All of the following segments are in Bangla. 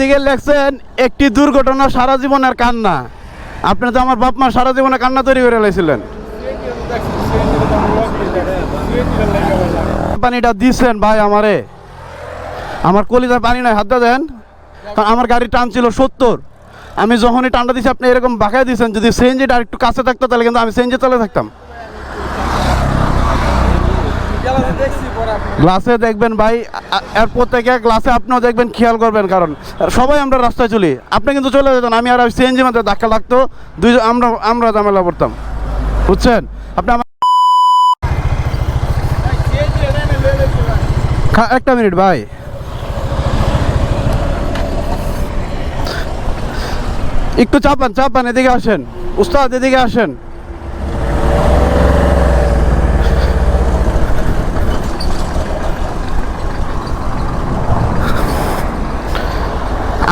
দিকে লেখছেন একটি দুর্ঘটনা সারা জীবনের কান্না। আপনি তো আমার বাপ মা সারা জীবনে কান্না তৈরি করে লাইছিলেন। পানিটা দিচ্ছেন ভাই আমারে, আমার কলিজায় পানি নাই, হাতটা দেন। কারণ আমার গাড়ির টান ছিল 70, আমি যখনই টানটা দিচ্ছি আপনি এরকম বাঁকায় দিচ্ছেন। যদি সিএনজিটা আর একটু কাছে থাকতো তাহলে কিন্তু আমি সিএনজি তলে থাকতাম। গ্লাসে দেখবেন ভাই, এরপর থেকে গ্লাসে আপনিও দেখবেন, খেয়াল করবেন। কারণ সবাই আমরা রাস্তায় চলি, আপনি কিন্তু চলে যেতেন, আমি আর সিএনজি মধ্যে ধাক্কা লাগতো, আমরা ঝামেলা পড়তাম, বুঝছেন? আপনি আমার একটা মিনিট ভাই, একটু চাপান, এদিকে আসেন উস্তাদ, এদিকে আসেন।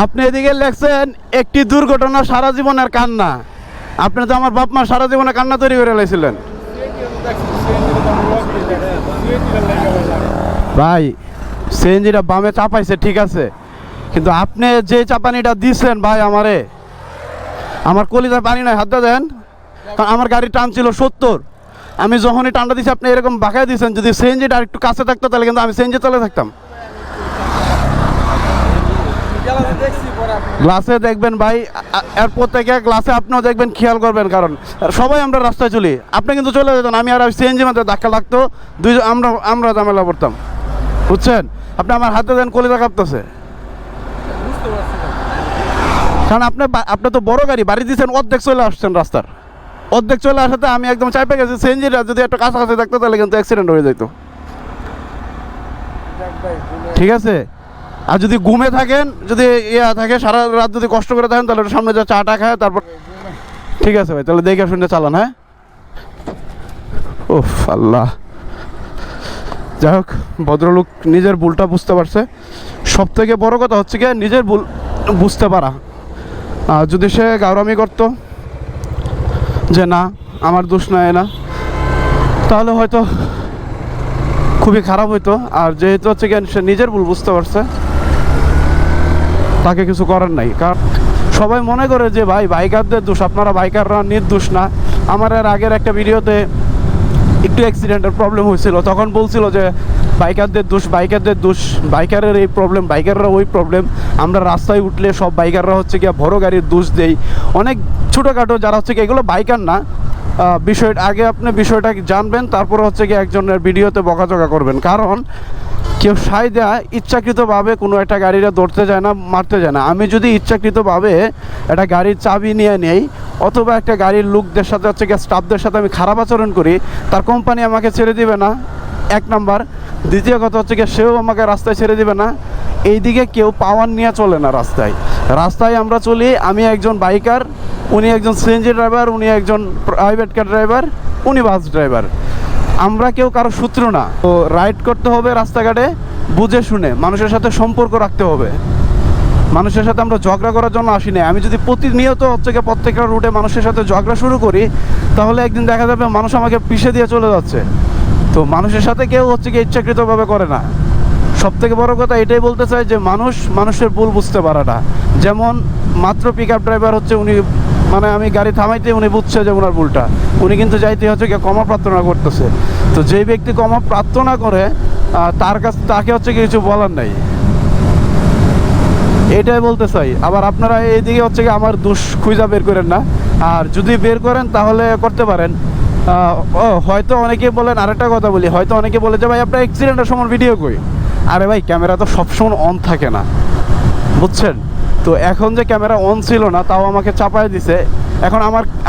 আপনি এদিকে লেখছেন একটি দুর্ঘটনা সারা জীবনের কান্না। আপনি তো আমার বাপ মা সারা জীবনে কান্না তৈরি করে লাইছিলেন। ভাই সিএনজিটা বামে চাপাইছে ঠিক আছে, কিন্তু আপনি যে চাপানিটা দিচ্ছেন ভাই আমারে, আমার কলিজায় পানি নাই, হাতটা দেন। কারণ আমার গাড়ির টান ছিল 70, আমি যখনই টানটা দিচ্ছি আপনি এরকম বাঁকায় দিচ্ছেন। যদি সিএনজিটা আর একটু কাছে থাকতো তাহলে কিন্তু আমি সিএনজি তলে থাকতাম। গ্লাসে দেখবেন ভাই, এরপর থেকে গ্লাসে আপনিও দেখবেন, খেয়াল করবেন। কারণ সবাই আমরা রাস্তায় চলি, আপনি কিন্তু চলে যেতেন, আমি আর সিএনজি মধ্যে ধাক্কা লাগতো, আমরা ঝামেলা পড়তাম, বুঝছেন? আপনি আমার হাতে দেন, কলিজা কাঁপতেছে। কারণ আপনি তো বড় গাড়ি বাড়ি দিয়েছেন, অর্ধেক চলে আসছেন রাস্তার, অর্ধেক চলে আসাতে আমি একদম চাপে গেছি। সিএনজিটা যদি একটা কাছাকাছি থাকতো তাহলে কিন্তু অ্যাক্সিডেন্ট হয়ে যেত, ঠিক আছে? আর যদি ঘুমে থাকেন, যদি থাকে সারা রাত, যদি কষ্ট করে থাকেন, তাহলে সামনে যা চাটা খায় তারপর, ঠিক আছে ভাই, তাহলে দেখে শুনে চালান। হ্যাঁ, ওফ আল্লাহ। যাই হোক, ভদ্রলোক নিজের ভুলটা বুঝতে পারছে। সব থেকে বড় কথা হচ্ছে কি নিজের ভুল বুঝতে পারা। যদি সে গাওরামি করতো যে না আমার দোষ নয় না, তাহলে হয়তো খুবই খারাপ হইতো। আর যেহেতু হচ্ছে কি সে নিজের ভুল বুঝতে পারছে, তাকে কিছু করার নাই। কারণ সবাই মনে করে যে ভাই বাইকারদের দোষ, আপনারা বাইকাররা নির্দোষ না। আমার এর আগের একটা ভিডিওতে একটু অ্যাক্সিডেন্টের প্রবলেম হয়েছিল, তখন বলছিল যে বাইকারদের দোষ, বাইকারের এই প্রবলেম, বাইকাররা ওই প্রবলেম। আমরা রাস্তায় উঠলে সব বাইকাররা হচ্ছে গিয়ে বড় গাড়ির দোষ দেই। অনেক ছোটোখাটো যারা হচ্ছে কি এগুলো বাইকার না, বিষয়টা আগে আপনি বিষয়টা জানবেন, তারপরে হচ্ছে কি একজনের ভিডিওতে বকাঝকা করবেন। কারণ কেউ সাই দেয় ইচ্ছাকৃতভাবে কোনো একটা গাড়িটা ধরতে যায় না, মারতে যায় না। আমি যদি ইচ্ছাকৃতভাবে একটা গাড়ির চাবি নিয়ে নেই, অথবা একটা গাড়ির লোকদের সাথে হচ্ছে গিয়ে স্টাফদের সাথে আমি খারাপ আচরণ করি, তার কোম্পানি আমাকে ছেড়ে দিবে না, এক নাম্বার। দ্বিতীয় কথা হচ্ছে গিয়ে সেও আমাকে রাস্তায় ছেড়ে দিবে না। এইদিকে কেউ পাওয়ার নিয়ে চলে না রাস্তায় আমরা চলি। আমি একজন বাইকার, উনি একজন সিএনজি ড্রাইভার, উনি একজন প্রাইভেট কার ড্রাইভার, উনি বাস ড্রাইভার। আমরা কেউ কারো শত্রু না। তো রাইড করতে হবে রাস্তাঘাটে বুঝে শুনে, মানুষের সাথে সম্পর্ক রাখতে হবে। মানুষের সাথে আমরা ঝগড়া করার জন্য আসি না। আমি যদি প্রতিনিয়ত হচ্ছে গিয়ে প্রত্যেকটা রুটে মানুষের সাথে ঝগড়া শুরু করি, তাহলে একদিন দেখা যাবে মানুষ আমাকে পিষে দিয়ে চলে যাচ্ছে। তো মানুষের সাথে কেউ হচ্ছে গিয়ে ইচ্ছাকৃতভাবে করে না। সব থেকে বড় কথা এটাই বলতে চাই যে মানুষের ভুল বুঝতে পারে না। যেমন মাত্র পিক আপ ড্রাইভার হচ্ছে, উনি মানে আমি গাড়ি থামাইতে উনি বুঝছে যে ওনার ভুলটা, উনি কিন্তু যাইতে হচ্ছে গিয়ে ক্ষমা প্রার্থনা করতেছে। তো যেই ব্যক্তি ক্ষমা প্রার্থনা করে তাকে হচ্ছে কিছু বলার নাই, এটাই বলতে চাই। আবার আপনারা এইদিকে হচ্ছে কি আমার দোষ খুঁজা বের করেন না, আর যদি বের করেন তাহলে করতে পারেন। হয়তো অনেকে বলেন, আরেকটা কথা বলি, হয়তো অনেকে বলে যে ভাই আপনার অ্যাক্সিডেন্টের সময় ভিডিও কই। আরে ভাই ক্যামেরা তো সবসময় অন থাকে না, বুঝছেন? তো এখন যে ক্যামেরা অন ছিল না, তাও আমাকে চাপায় দিছে। এখন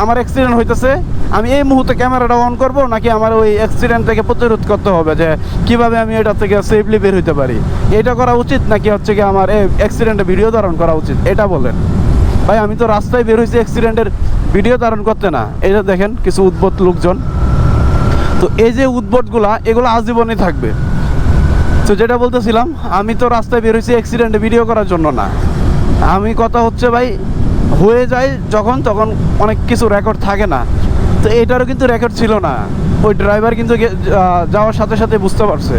আমার অ্যাক্সিডেন্ট হইতেছে, আমি এই মুহূর্তে ক্যামেরাটা অন করব, নাকি আমার ওই অ্যাক্সিডেন্ট থেকে প্রতিরোধ করতে হবে যে কিভাবে আমি এটা থেকে সেফলি বের হইতে পারি? এটা করা উচিত, নাকি হচ্ছে কি আমার এই অ্যাক্সিডেন্টে ভিডিও ধারণ করা উচিত? এটা বলেন ভাই। আমি তো রাস্তায় বের হয়েছি অ্যাক্সিডেন্টের ভিডিও ধারণ করতে না। এটা দেখেন কিছু উদ্ভট লোকজন। তো এই যে উদ্ভটগুলা, এগুলো আজীবনই থাকবে। তো যেটা বলতেছিলাম, আমি তো রাস্তায় বের হয়েছি অ্যাক্সিডেন্টে ভিডিও করার জন্য না। আমি কথা হচ্ছে ভাই, হয়ে যায় যখন, তখন অনেক কিছু রেকর্ড থাকে না। তো এটারও কিন্তু রেকর্ড ছিল না, ওই ড্রাইভার কিন্তু যাওয়ার সাথে সাথে বুঝতে পারছে।